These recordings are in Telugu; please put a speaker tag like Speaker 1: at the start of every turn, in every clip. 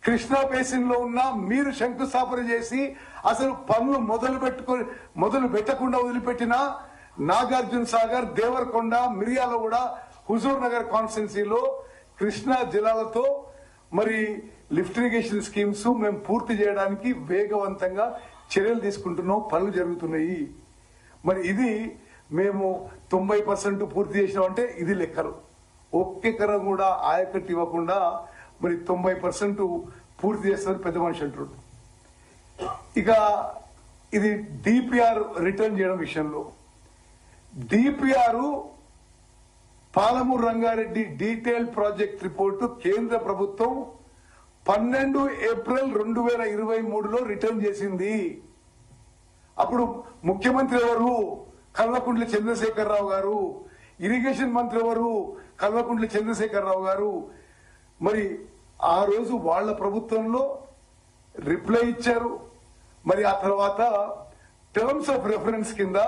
Speaker 1: కృష్ణా బేసిన్ లో ఉన్న మీరు శంకుస్థాపన చేసి అసలు పనులు మొదలు పెట్టకుండా వదిలిపెట్టిన నాగార్జున సాగర్, దేవరకొండ, మిర్యాలగూడ, హుజూర్ నగర్ కాన్స్టిట్యున్సీలో కృష్ణా జిల్లాలతో మరి లిఫ్ట్ ఇరిగేషన్ స్కీమ్స్ మేము పూర్తి చేయడానికి వేగవంతంగా చర్యలు తీసుకుంటున్నాం, పనులు జరుగుతున్నాయి. మరి ఇది మేము 90% పూర్తి చేసినామంటే ఇది లెక్కలు. ఒక్కెకరం కూడా ఆయకట్టు ఇవ్వకుండా మరి 90% పూర్తి చేస్తారు పెద్ద మనిషి అంటారు. ఇక ఇది డిపిఆర్ రిటర్న్ చేయడం విషయంలో DPR Palamuru Rangareddy detailed project report కేంద్ర ప్రభుత్వం 12 ఏప్రిల్ 2023లో రిటర్న్ చేసింది. అప్పుడు ముఖ్యమంత్రి ఎవరు? కల్వకుంట్ల చంద్రశేఖరరావు గారు. ఇరిగేషన్ మంత్రి ఎవరు? కల్వకుంట్ల చంద్రశేఖరరావు గారు. మరి ఆ రోజు వాళ్ళ ప్రభుత్వంలో రిప్లై ఇచ్చారు. మరి ఆ తర్వాత టర్మ్స్ ఆఫ్ రెఫరెన్స్ కింద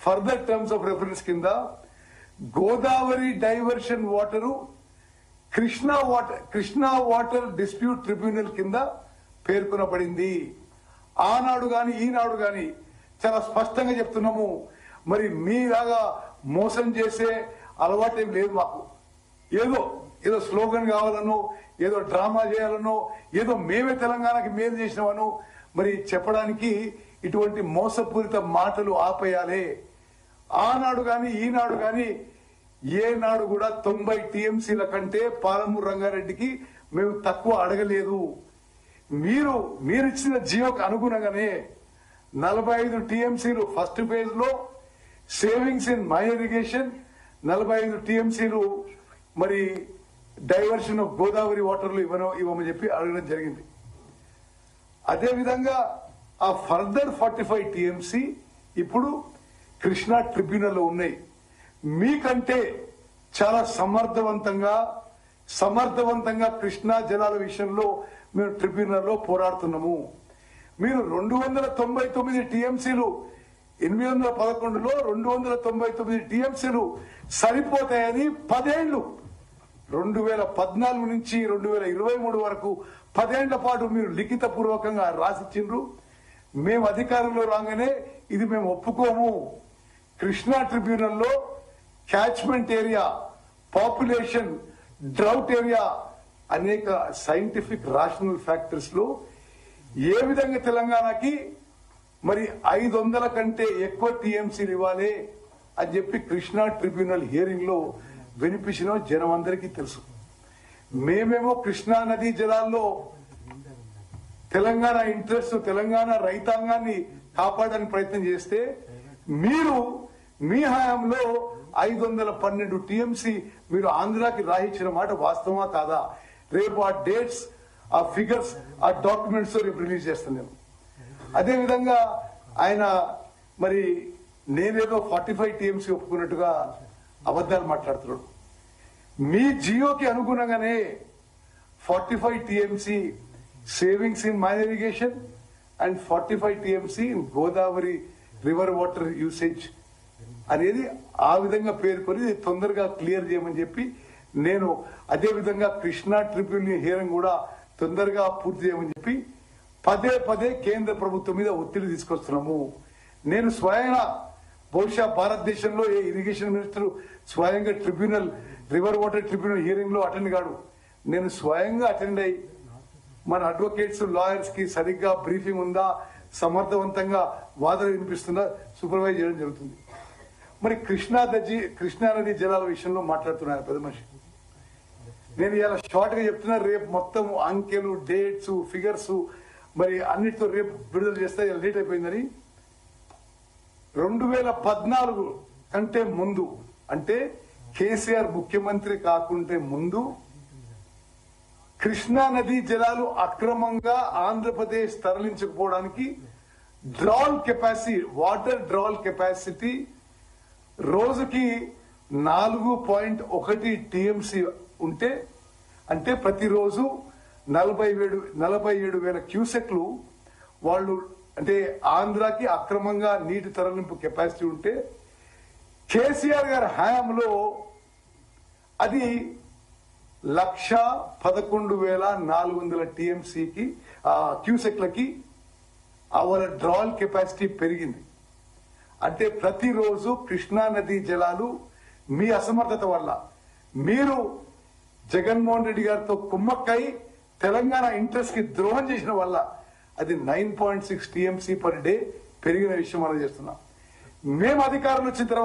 Speaker 1: ఫర్దర్ టర్మ్స్ ఆఫ్ రెఫరెన్స్ కింద Godavari diversion water Krishna water dispute tribunal కింద పేర్కొనబడింది. ఆనాడు గాని ఈనాడు గాని చాలా స్పష్టంగా చెప్తున్నాము. మరి మీలాగా మోసం చేసే అలవాటేం లేదు మాకు. ఏదో స్లోగన్ కావాలనో, ఏదో డ్రామా చేయాలనో, ఏదో మేమే తెలంగాణకి మేలు చేసినామనో మరి చెప్పడానికి ఇటువంటి మోసపూరిత మాటలు ఆపేయాలి. ఆనాడు గాని ఈనాడు గాని ఏనాడు కూడా 90 టీఎంసీల కంటే పాలమూరు రంగారెడ్డికి మేము తక్కువ అడగలేదు. మీరిచ్చిన జియోకు అనుగుణంగానే 45 టీఎంసీలు ఫస్ట్ ఫేజ్ లో సేవింగ్స్ ఇన్ మైనర్ ఇరిగేషన్, 45 టీఎంసీలు మరి డైవర్షన్ ఆఫ్ గోదావరి వాటర్లు ఇవ్వమని చెప్పి అడగడం జరిగింది. అదేవిధంగా ఆ ఫర్దర్ 45 టీఎంసీ ఇప్పుడు కృష్ణా ట్రిబ్యునల్ ఉన్నాయి. మీకంటే చాలా సమర్థవంతంగా కృష్ణా జలాల విషయంలో మేము ట్రిబ్యునల్లో పోరాడుతున్నాము. మీరు 299 టీఎంసీలు 811లో 299 టీఎంసీలు సరిపోతాయని 10 ఏళ్లు 2014 నుంచి 2023 వరకు 10 ఏళ్ల పాటు మీరు లిఖిత పూర్వకంగా రాసిచ్చిండ్రు. మేము అధికారంలో రాగానే ఇది మేము ఒప్పుకోము. కృష్ణా ట్రిబ్యునల్లో catchment area, population, drought area అనేక సైంటిఫిక్ రాషనల్ ఫ్యాక్టర్స్ లో ఏ విధంగా తెలంగాణకి మరి 500 కంటే ఎక్కువ టీఎంసీలు ఇవ్వాలి అని చెప్పి కృష్ణా ట్రిబ్యునల్ హియరింగ్ లో వినిపించిన జనం అందరికీ తెలుసు. మేమేమో కృష్ణా నదీ జలాల్లో తెలంగాణ ఇంట్రెస్ట్, తెలంగాణ రైతాంగాన్ని కాపాడడానికి ప్రయత్నం చేస్తే మీరు మీ హయాంలో 512 టీఎంసీ మీరు ఆంధ్రాకి రాయించిన మాట వాస్తవమా కాదా? రేపు ఆ డేట్స్, ఆ ఫిగర్స్, ఆ డాక్యుమెంట్స్ రేపు రిలీజ్ చేస్తాను నేను. అదేవిధంగా ఆయన మరి నేనేదో 45 టీఎంసీ ఒప్పుకున్నట్టుగా అబద్దాలు మాట్లాడుతున్నాడు. మీ జియోకి అనుగుణంగానే 45 TMC savings in minor irrigation and 45 TMC in Godavari river water usage అనేది ఆ విధంగా పేర్కొని తొందరగా క్లియర్ చేయమని చెప్పి నేను అదే విధంగా కృష్ణా ట్రిబ్యునల్ హియరింగ్ కూడా తొందరగా పూర్తి చేయమని చెప్పి పదే కేంద్ర ప్రభుత్వం మీద ఒత్తిడి తీసుకొస్తున్నాము. నేను స్వయంగా బహుశా భారతదేశంలో ఏ ఇరిగేషన్ మినిస్టర్ స్వయంగా tribunal, river water tribunal hearing లో అటెండ్ కాడు. నేను స్వయంగా అటెండ్ అయ్యి మన అడ్వకేట్స్, లాయర్స్ కి సరిగ్గా బ్రీఫింగ్ ఉందా, సమర్థవంతంగా వాదన వినిపిస్తుందా సూపర్వైజ్ చేయడం జరుగుతుంది. మరి కృష్ణా నది జలాల విషయంలో మాట్లాడుతున్నారు పెద్ద మనిషి. నేను ఇలా షార్ట్ గా చెప్తున్నా, రేపు మొత్తం అంకెలు, డేట్స్, ఫిగర్స్ మరి అన్నిటితో రేపు విడుదల చేస్తే లేట్ అయిపోయిందని 2014 కంటే ముందు, అంటే కేసీఆర్ ముఖ్యమంత్రి కాకుంటే ముందు కృష్ణా నదీ జలాలు అక్రమంగా ఆంధ్రప్రదేశ్ తరలించకపోవడానికి వాటర్ డ్రాల్ కెపాసిటీ రోజుకి 4.1 టీఎంసీ ఉంటే, అంటే ప్రతిరోజు 47,000 క్యూసెక్లు వాళ్ళు అంటే ఆంధ్రాకి అక్రమంగా నీటి తరలింపు కెపాసిటీ ఉంటే కేసీఆర్ గారి హయాంలో అది 1,11,400 టీఎంసీకి క్యూసెక్లకి అవర్ డ్రాల్ కెపాసిటీ పెరిగింది. అంటే ప్రతిరోజు కృష్ణా నదీ జలాలు మీ అసమర్థత వల్ల, మీరు జగన్మోహన్ రెడ్డి గారితో కుమ్మక్కై తెలంగాణ ఇంట్రెస్ట్ కి ద్రోహం చేసిన వల్ల అది 9.6 టీఎంసీ పర్ డే పెరిగిన విషయం మనం చేస్తున్నాం. మేము అధికారంలో వచ్చిన తర్వాత